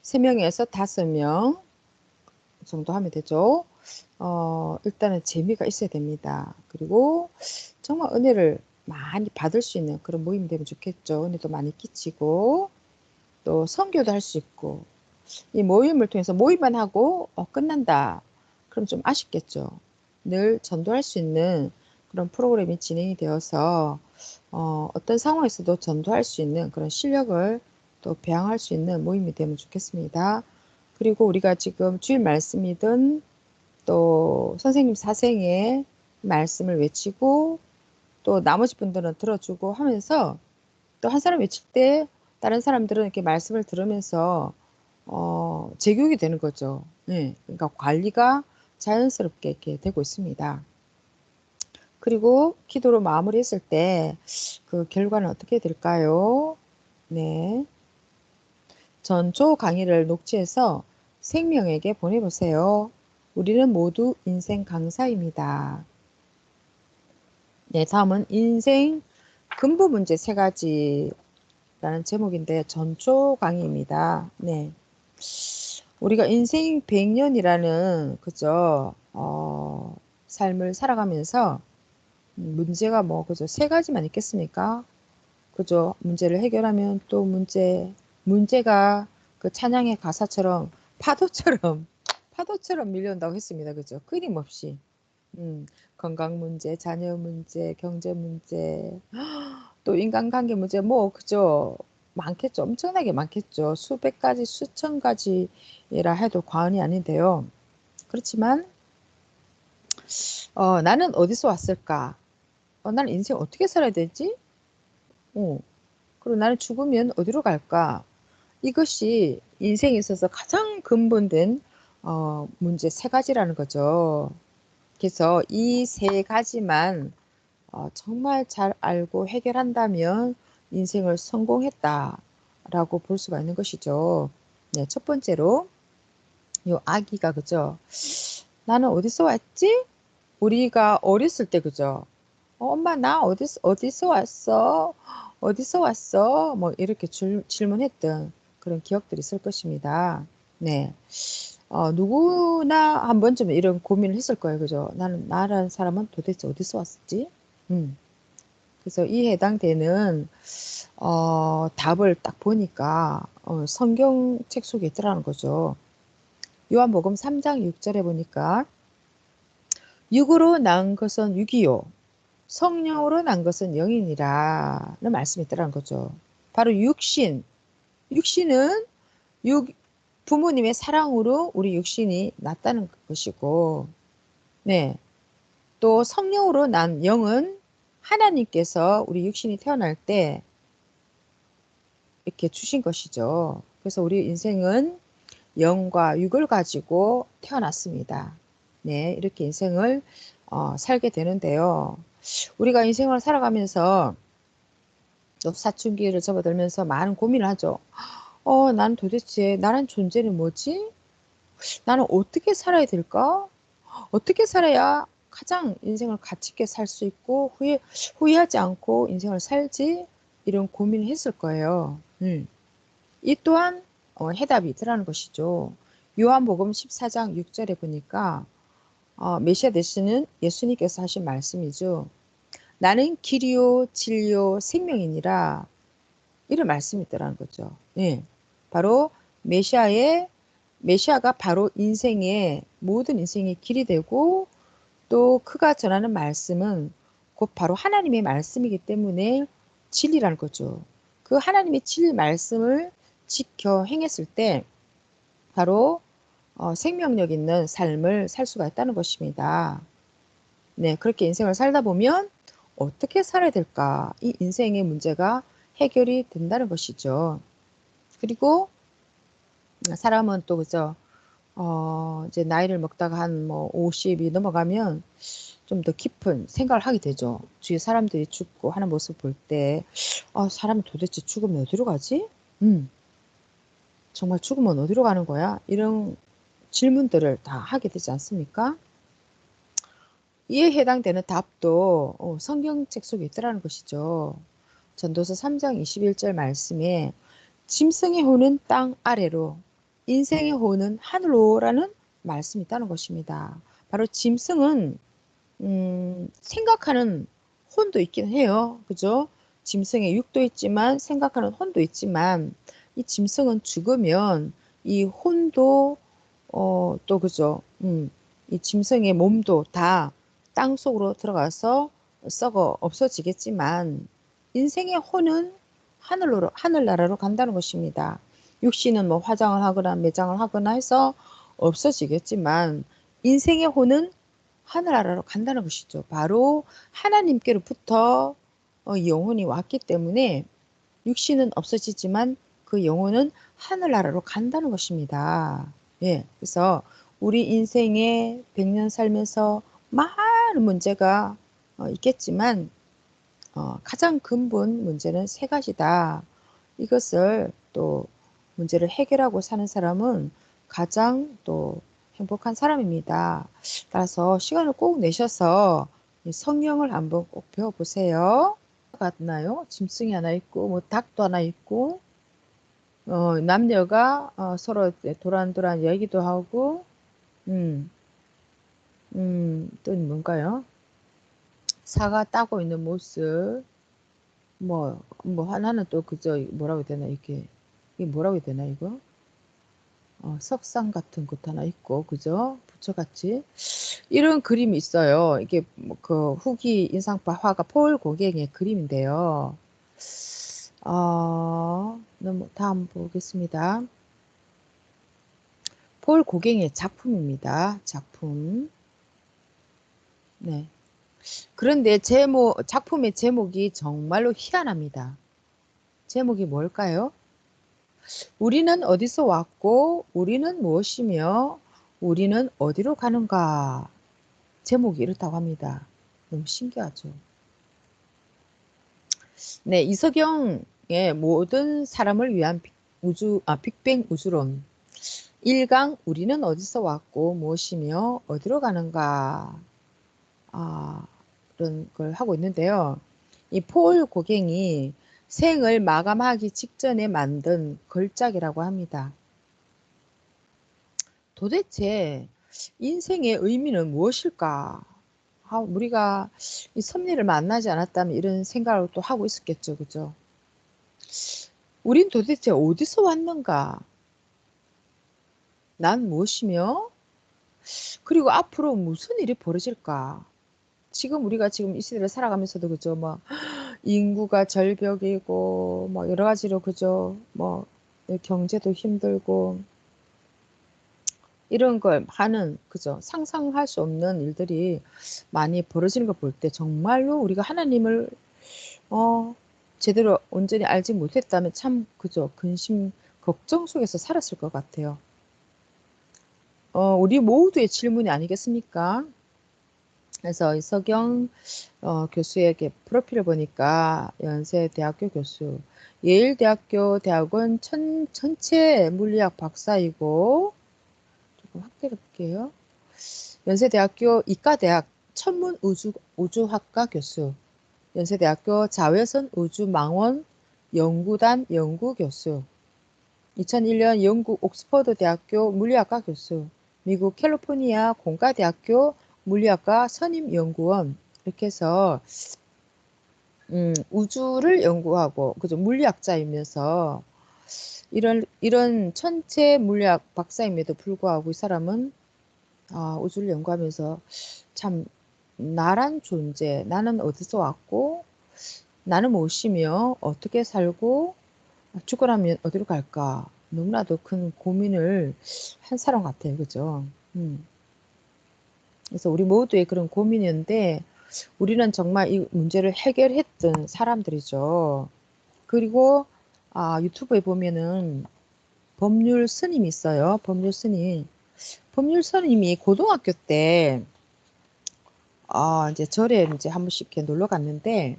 3명에서 5명 정도 하면 되죠. 일단은 재미가 있어야 됩니다. 그리고 정말 은혜를 많이 받을 수 있는 그런 모임이 되면 좋겠죠. 은혜도 많이 끼치고 또 선교도 할 수 있고 이 모임을 통해서 모임만 하고 끝난다. 그럼 좀 아쉽겠죠. 늘 전도할 수 있는 그런 프로그램이 진행이 되어서 어떤 상황에서도 전도할 수 있는 그런 실력을 또 배양할 수 있는 모임이 되면 좋겠습니다. 그리고 우리가 지금 주일 말씀이든 또 선생님 사생의 말씀을 외치고 또 나머지 분들은 들어주고 하면서 또 한 사람 외칠 때 다른 사람들은 이렇게 말씀을 들으면서 제교육이 되는 거죠. 네, 그러니까 관리가 자연스럽게 이렇게 되고 있습니다. 그리고 기도로 마무리했을 때 그 결과는 어떻게 될까요? 네. 전조 강의를 녹취해서 생명에게 보내보세요. 우리는 모두 인생 강사입니다. 네, 다음은 인생 근부 문제 3가지라는 제목인데 전초 강의입니다. 네. 우리가 인생 100년이라는 그죠? 삶을 살아가면서 문제가 뭐 그죠? 3가지만 있겠습니까? 그죠? 문제를 해결하면 또 문제가 그 찬양의 가사처럼 파도처럼 밀려온다고 했습니다. 그죠? 끊임없이. 건강 문제, 자녀 문제, 경제 문제, 또 인간관계 문제, 뭐, 그죠? 많겠죠. 엄청나게 많겠죠. 수백 가지, 수천 가지라 해도 과언이 아닌데요. 그렇지만, 나는 어디서 왔을까? 나는 인생 어떻게 살아야 되지? 그리고 나는 죽으면 어디로 갈까? 이것이 인생에 있어서 가장 근본된 문제 3가지라는 거죠. 그래서 이 3가지만 정말 잘 알고 해결한다면 인생을 성공했다라고 볼 수가 있는 것이죠. 네, 첫 번째로 요 아기가 그죠? 나는 어디서 왔지? 우리가 어렸을 때 그죠? 엄마 나 어디서 왔어? 어디서 왔어? 뭐 이렇게 질문했던 그런 기억들이 있을 것입니다. 네. 누구나 한 번쯤 이런 고민을 했을 거예요. 그죠? 나라는 사람은 도대체 어디서 왔지? 그래서 이 해당되는, 답을 딱 보니까, 성경책 속에 있더라는 거죠. 요한복음 3장 6절에 보니까, 육으로 난 것은 육이요. 성령으로 난 것은 영이니라는 말씀이 있더라는 거죠. 바로 육신. 육신은 부모님의 사랑으로 우리 육신이 났다는 것이고, 네. 또 성령으로 난 영은 하나님께서 우리 육신이 태어날 때 이렇게 주신 것이죠. 그래서 우리 인생은 영과 육을 가지고 태어났습니다. 네, 이렇게 인생을 살게 되는데요. 우리가 인생을 살아가면서 또 사춘기를 접어들면서 많은 고민을 하죠. 난 도대체 나란 존재는 뭐지? 나는 어떻게 살아야 될까? 어떻게 살아야 가장 인생을 가치 있게 살 수 있고 후회하지 않고 인생을 살지? 이런 고민을 했을 거예요. 이 또한 해답이 있더라는 것이죠. 요한복음 14장 6절에 보니까 메시아 되시는 예수님께서 하신 말씀이죠. 나는 길이요 진리요 생명이니라 이런 말씀이 있더라는 거죠. 예. 바로 메시아가 바로 모든 인생의 길이 되고 또 그가 전하는 말씀은 곧 바로 하나님의 말씀이기 때문에 진리라는 거죠. 그 하나님의 진리 말씀을 지켜 행했을 때 바로 생명력 있는 삶을 살 수가 있다는 것입니다. 네, 그렇게 인생을 살다 보면 어떻게 살아야 될까? 이 인생의 문제가 해결이 된다는 것이죠. 그리고 사람은 또 그죠? 이제 나이를 먹다가 한 뭐 50이 넘어가면 좀 더 깊은 생각을 하게 되죠. 주위 사람들이 죽고 하는 모습 볼 때, 사람이 도대체 죽으면 어디로 가지? 음, 정말 죽으면 어디로 가는 거야? 이런 질문들을 다 하게 되지 않습니까? 이에 해당되는 답도 성경책 속에 있더라는 것이죠. 전도서 3장 21절 말씀에 짐승의 혼은 땅 아래로 인생의 호는 하늘로라는 말씀이 있다는 것입니다. 바로 짐승은 생각하는 혼도 있긴 해요. 그죠? 짐승의 육도 있지만 생각하는 혼도 있지만 이 짐승은 죽으면 이 혼도 또 그죠? 이 짐승의 몸도 다 땅속으로 들어가서 썩어 없어지겠지만 인생의 혼은 하늘나라로 간다는 것입니다. 육신은 뭐 화장을 하거나 매장을 하거나 해서 없어지겠지만 인생의 혼은 하늘나라로 간다는 것이죠. 바로 하나님께로부터 영혼이 왔기 때문에 육신은 없어지지만 그 영혼은 하늘나라로 간다는 것입니다. 예, 그래서 우리 인생에 100년 살면서 많은 문제가 있겠지만 가장 근본 문제는 세 가지다. 이것을 또 문제를 해결하고 사는 사람은 가장 또 행복한 사람입니다. 따라서 시간을 꼭 내셔서 성경을 한번 꼭 배워보세요. 같나요? 짐승이 하나 있고 뭐 닭도 하나 있고 남녀가 서로 도란도란 얘기도 하고 음, 또 뭔가요? 사과 따고 있는 모습 뭐 하나는 또 그저 뭐라고 해야 되나 이게 뭐라고 해야 되나 이거 석상 같은 것도 하나 있고 그죠? 부처같이 이런 그림이 있어요. 이게 그 후기 인상파 화가 폴 고갱의 그림인데요. 다음 보겠습니다. 폴 고갱의 작품입니다. 작품. 네. 그런데 작품의 제목이 정말로 희한합니다. 제목이 뭘까요? 우리는 어디서 왔고, 우리는 무엇이며, 우리는 어디로 가는가? 제목이 이렇다고 합니다. 너무 신기하죠? 네, 이석영의 모든 사람을 위한 빅뱅 우주론. 1강, 우리는 어디서 왔고, 무엇이며, 어디로 가는가? 그런 걸 하고 있는데요. 이 폴 고갱이 생을 마감하기 직전에 만든 걸작이라고 합니다. 도대체 인생의 의미는 무엇일까? 우리가 이 섭리를 만나지 않았다면 이런 생각을 또 하고 있었겠죠. 그죠? 우린 도대체 어디서 왔는가? 난 무엇이며? 그리고 앞으로 무슨 일이 벌어질까? 지금 우리가 지금 이 시대를 살아가면서도 그죠? 뭐 인구가 절벽이고 뭐 여러 가지로 그죠? 뭐 경제도 힘들고 이런 걸 하는 그죠? 상상할 수 없는 일들이 많이 벌어지는 걸 볼 때 정말로 우리가 하나님을 제대로 온전히 알지 못했다면 참 그죠? 근심 걱정 속에서 살았을 것 같아요. 우리 모두의 질문이 아니겠습니까? 그래서 이석영 교수의 프로필을 보니까 연세대학교 교수, 예일대학교 대학원 전체 물리학 박사이고 조금 확대해 볼게요. 연세대학교 이과대학 천문우주학과 교수, 연세대학교 자외선 우주망원 연구단 연구교수, 2001년 영국 옥스퍼드 대학교 물리학과 교수, 미국 캘리포니아 공과대학교 물리학과 선임연구원 이렇게 해서 우주를 연구하고 그죠 물리학자이면서 이런 천체 물리학 박사임에도 불구하고 이 사람은 우주를 연구하면서 참 나란 존재, 나는 어디서 왔고 나는 무엇이며 어떻게 살고 죽고 나면 어디로 갈까 너무나도 큰 고민을 한 사람 같아요. 그죠? 그래서 우리 모두의 그런 고민이었는데 우리는 정말 이 문제를 해결했던 사람들이죠. 그리고 유튜브에 보면은 법률 스님이 있어요. 법률 스님. 법률 스님이 고등학교 때 이제 절에 이제 한 번씩 이렇게 놀러 갔는데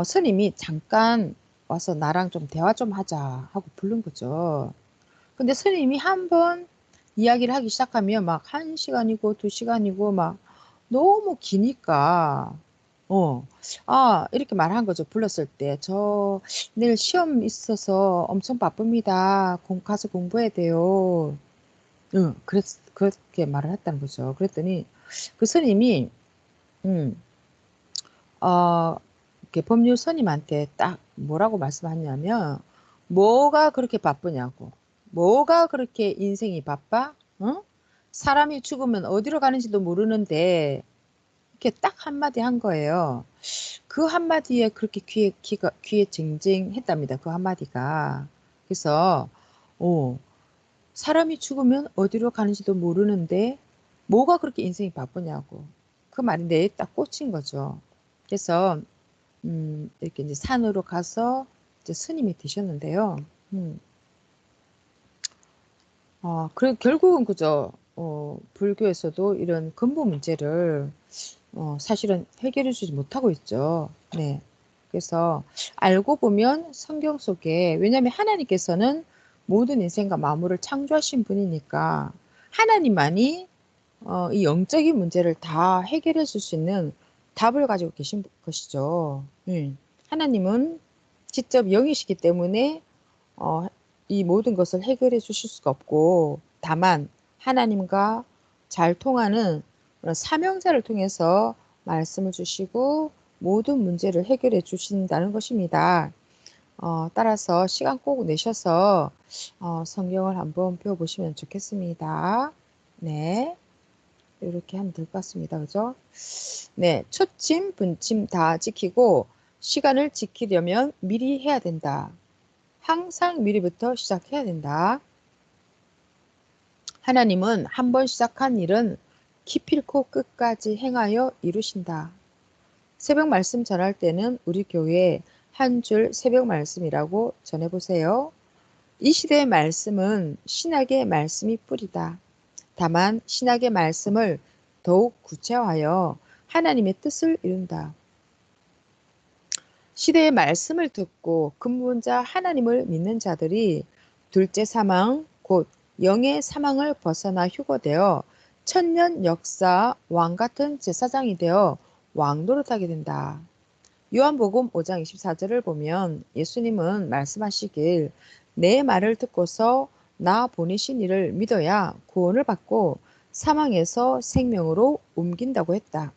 스님이 잠깐 와서 나랑 좀 대화 좀 하자 하고 부른 거죠. 근데 스님이 한 번 이야기를 하기 시작하면 막 1시간이고 2시간이고 막 너무 기니까 어. 이렇게 말한 거죠. 불렀을 때. "저 내일 시험 있어서 엄청 바쁩니다. 가서 공부해야 돼요." 응. 그렇게 말을 했다는 거죠. 그랬더니 그 스님이 음 이렇게 법률 스님한테 딱 뭐라고 말씀하냐면 "뭐가 그렇게 바쁘냐."고. "뭐가 그렇게 인생이 바빠? 어? 사람이 죽으면 어디로 가는지도 모르는데." 이렇게 딱 한마디 한 거예요. 그 한마디에 그렇게 귀에 징징했답니다, 그 한마디가. 그래서 어 '사람이 죽으면 어디로 가는지도 모르는데 뭐가 그렇게 인생이 바쁘냐.'고. 그 말이 뇌에 딱 꽂힌 거죠. 그래서 이렇게 인제 산으로 가서 이제 스님이 되셨는데요. 음. 결국은 그죠. 불교에서도 이런 근본 문제를 사실은 해결해 주지 못하고 있죠. 네. 그래서 알고 보면 성경 속에 왜냐하면 하나님께서는 모든 인생과 만물을 창조하신 분이니까 하나님만이 이 영적인 문제를 다 해결해 줄 수 있는 답을 가지고 계신 것이죠. 하나님은 직접 영이시기 때문에 어 이 모든 것을 해결해 주실 수가 없고 다만 하나님과 잘 통하는 그런 사명자를 통해서 말씀을 주시고 모든 문제를 해결해 주신다는 것입니다. 따라서 시간 꼭 내셔서 성경을 한번 배워 보시면 좋겠습니다. 네. 요렇게 하면 될 것 같습니다. 그죠? 네. 초침, 분침 다 지키고 시간을 지키려면 미리 해야 된다. 항상 미리부터 시작해야 된다. 하나님은 한 번 시작한 일은 기필코 끝까지 행하여 이루신다. 새벽 말씀 전할 때는 우리 교회에 한 줄 새벽 말씀이라고 전해보세요. 이 시대의 말씀은 신약의 말씀이 뿌리다. 다만 신약의 말씀을 더욱 구체화하여 하나님의 뜻을 이룬다. 시대의 말씀을 듣고 근본자 하나님을 믿는 자들이 둘째 사망, 곧 영의 사망을 벗어나 휴거되어 천년 역사 왕 같은 제사장이 되어 왕노릇하게 된다. 요한복음 5장 24절을 보면 예수님은 말씀하시길 내 말을 듣고서 나 보내신 이를 믿어야 구원을 받고 사망에서 생명으로 옮긴다고 했다.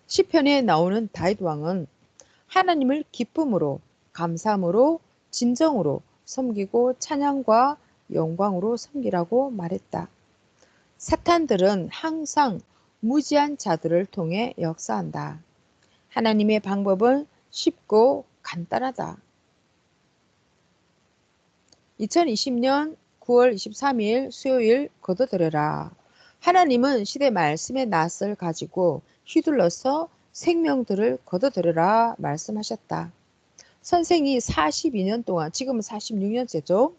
시편에 나오는 다윗 왕은 하나님을 기쁨으로, 감사함으로, 진정으로 섬기고 찬양과 영광으로 섬기라고 말했다. 사탄들은 항상 무지한 자들을 통해 역사한다. 하나님의 방법은 쉽고 간단하다. 2020년 9월 23일 수요일 거둬들여라. 하나님은 시대 말씀의 낫을 가지고 휘둘러서 생명들을 거둬들여라 말씀하셨다. 선생이 42년 동안 지금은 46년째죠.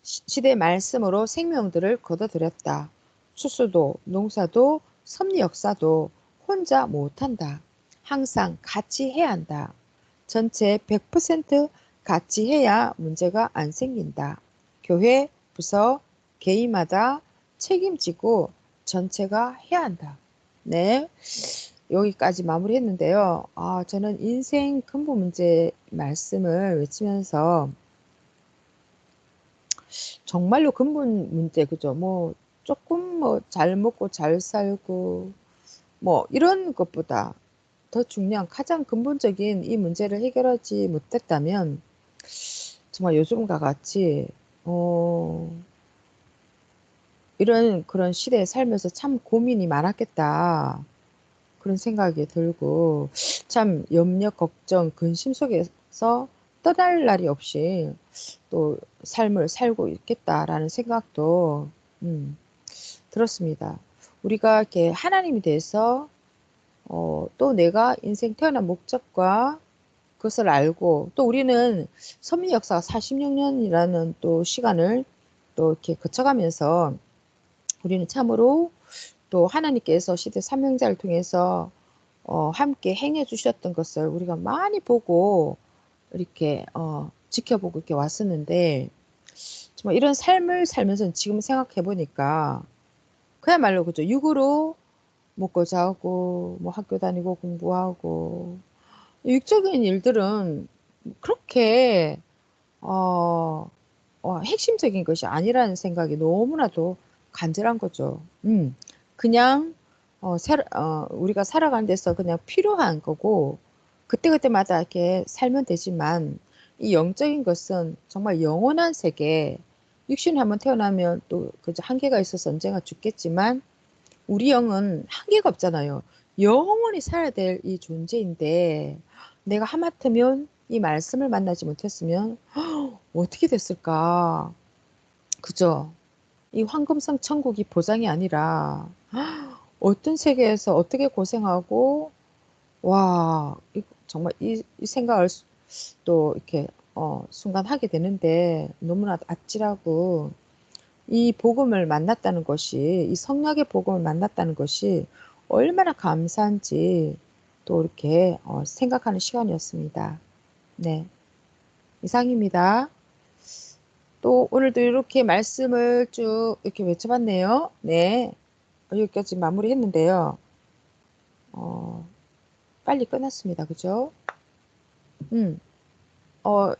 시대 말씀으로 생명들을 거둬들였다. 추수도 농사도 섭리 역사도 혼자 못한다. 항상 같이 해야 한다. 전체 100% 같이 해야 문제가 안 생긴다. 교회, 부서, 개인마다 책임지고 전체가 해야 한다. 네. 여기까지 마무리했는데요. 저는 인생 근본 문제 말씀을 외치면서 정말로 근본 문제 그죠? 뭐 조금 뭐 잘 먹고 잘 살고 뭐 이런 것보다 더 중요한 가장 근본적인 이 문제를 해결하지 못했다면 정말 요즘과 같이 어 이런 그런 시대에 살면서 참 고민이 많았겠다. 그런 생각이 들고 참 염려, 걱정, 근심 속에서 떠날 날이 없이 또 삶을 살고 있겠다라는 생각도 음 들었습니다. 우리가 이렇게 하나님에 대해서 또 내가 인생 태어난 목적과 그것을 알고 또 우리는 섭리 역사가 46년이라는 또 시간을 또 이렇게 거쳐가면서 우리는 참으로 또 하나님께서 시대 사명자를 통해서 함께 행해 주셨던 것을 우리가 많이 보고 이렇게 지켜보고 이렇게 왔었는데 정말 이런 삶을 살면서 지금 생각해 보니까 그야말로 그죠. 육으로 먹고 자고 뭐 학교 다니고 공부하고 육적인 일들은 그렇게 어 핵심적인 것이 아니라는 생각이 너무나도 간절한 거죠. 그냥 우리가 살아가는 데서 그냥 필요한 거고 그때그때마다 이렇게 살면 되지만 이 영적인 것은 정말 영원한 세계 육신에 한번 태어나면 또 그저 한계가 있어서 언젠가 죽겠지만 우리 영은 한계가 없잖아요. 영원히 살아야 될 이 존재인데 내가 하마터면 이 말씀을 만나지 못했으면 어떻게 됐을까? 그죠? 이 황금성 천국이 보장이 아니라 어떤 세계에서 어떻게 고생하고 와, 정말 이 생각을 또 이렇게 순간 하게 되는데 너무나 아찔하고 이 복음을 만났다는 것이 이 성령의 복음을 만났다는 것이 얼마나 감사한지 또 이렇게 생각하는 시간이었습니다. 네, 이상입니다. 또 오늘도 이렇게 말씀을 쭉 이렇게 외쳐봤네요. 네, 여기까지 마무리했는데요. 빨리 끝났습니다. 그죠? 음.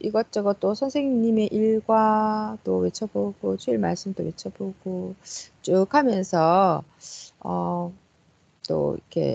이것저것 또 선생님의 일과 또 외쳐보고 주일 말씀도 외쳐보고 쭉 하면서 또 이렇게